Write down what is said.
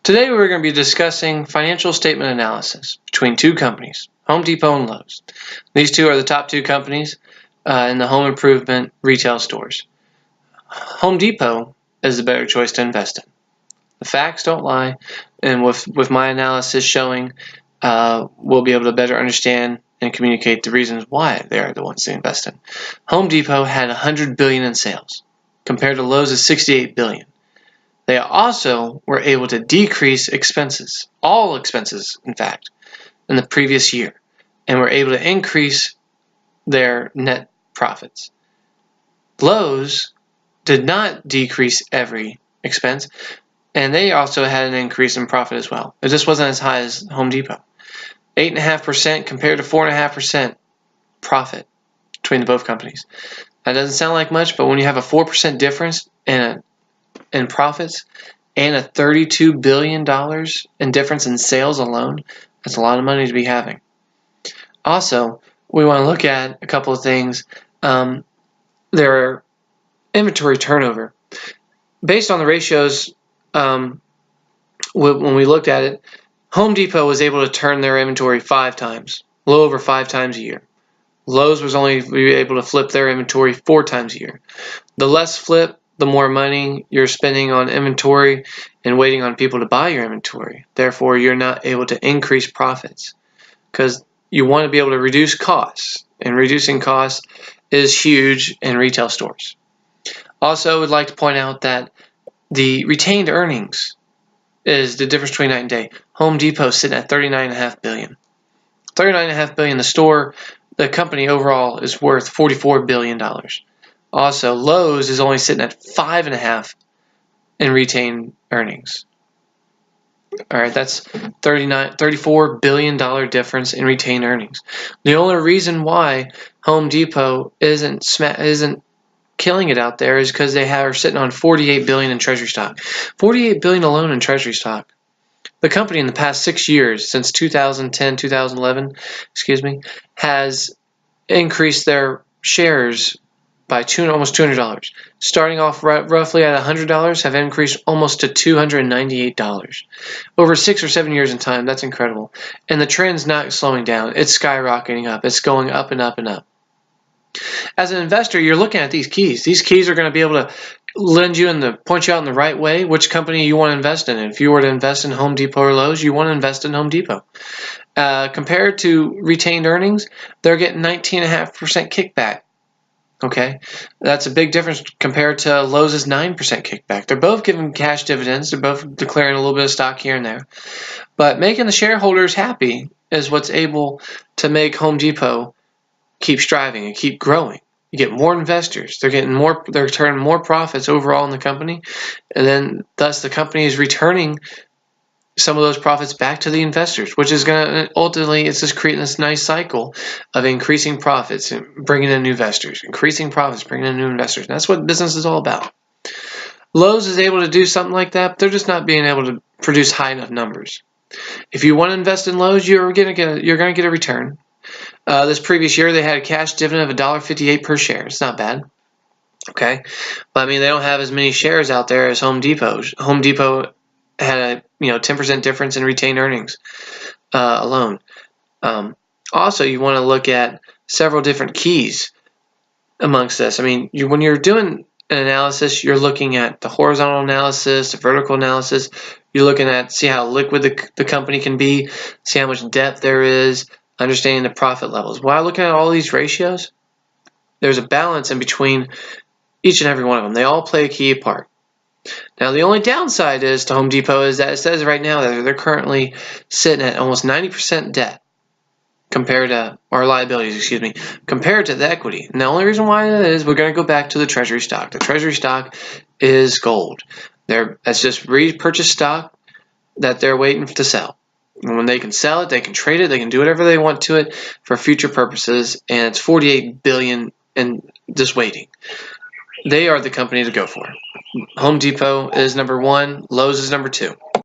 Today we're going to be discussing financial statement analysis between two companies, Home Depot and Lowe's. These two are the top two companies in the home improvement retail stores. Home Depot is the better choice to invest in. The facts don't lie, and with my analysis showing, we'll be able to better understand and communicate the reasons why they are the ones to invest in. Home Depot had $100 billion in sales, compared to Lowe's' $68 billion. They also were able to decrease expenses, all expenses, in fact, in the previous year, and were able to increase their net profits. Lowe's did not decrease every expense, and they also had an increase in profit as well. It just wasn't as high as Home Depot. 8.5% compared to 4.5% profit between the both companies. That doesn't sound like much, but when you have a 4% difference in profits and a $32 billion in difference in sales alone, that's a lot of money to be having. Also, we want to look at a couple of things. Their inventory turnover. Based on the ratios, when we looked at it, Home Depot was able to turn their inventory 5 times, a little over 5 times a year. Lowe's was only able to flip their inventory 4 times a year. The less flip, the more money you're spending on inventory and waiting on people to buy your inventory. Therefore, you're not able to increase profits because you want to be able to reduce costs, and reducing costs is huge in retail stores. Also, I would like to point out that the retained earnings is the difference between night and day. Home Depot is sitting at $39.5 billion. $39.5 billion. The company overall is worth $44 billion. Also, Lowe's is only sitting at $5.5 in retained earnings. All right, that's $34 billion difference in retained earnings. The only reason why Home Depot isn't killing it out there is because they are sitting on $48 billion in treasury stock. $48 billion alone in treasury stock. The company in the past 6 years, since 2010, 2011, has increased their shares by almost $200. Starting off roughly at $100, have increased almost to $298. Over 6 or 7 years in time, that's incredible. And the trend's not slowing down. It's skyrocketing up. It's going up and up and up. As an investor, you're looking at these keys. These keys are going to be able to point you out in the right way which company you want to invest in. If you were to invest in Home Depot or Lowe's, you want to invest in Home Depot. Compared to retained earnings, they're getting 19.5% kickback. Okay, that's a big difference compared to Lowe's 9% kickback. They're both giving cash dividends. They're both declaring a little bit of stock here and there. But making the shareholders happy is what's able to make Home Depot keep striving and keep growing. You get more investors. They're turning more profits overall in the company, and then thus the company is returning some of those profits back to the investors, which is going to ultimately, it's just creating this nice cycle of increasing profits and bringing in new investors, increasing profits, bringing in new investors. And that's what business is all about. Lowe's is able to do something like that, but they're just not being able to produce high enough numbers. If you want to invest in Lowe's, you're going to get a return. This previous year, they had a cash dividend of $1.58 per share. It's not bad. Okay, but I mean, they don't have as many shares out there as Home Depot. Home Depot had a 10% difference in retained earnings alone. Also, you want to look at several different keys amongst this. I mean, when you're doing an analysis, you're looking at the horizontal analysis, the vertical analysis. You're looking at see how liquid the company can be, see how much depth there is, understanding the profit levels. While looking at all these ratios, there's a balance in between each and every one of them. They all play a key part. Now, the only downside is to Home Depot is that it says right now that they're currently sitting at almost 90% debt compared to the equity. And the only reason why that is, we're going to go back to the treasury stock. The treasury stock is gold. That's just repurchased stock that they're waiting to sell. And when they can sell it, they can trade it, they can do whatever they want to it for future purposes, and it's $48 billion and just waiting. They are the company to go for. Home Depot is number 1, Lowe's is number 2.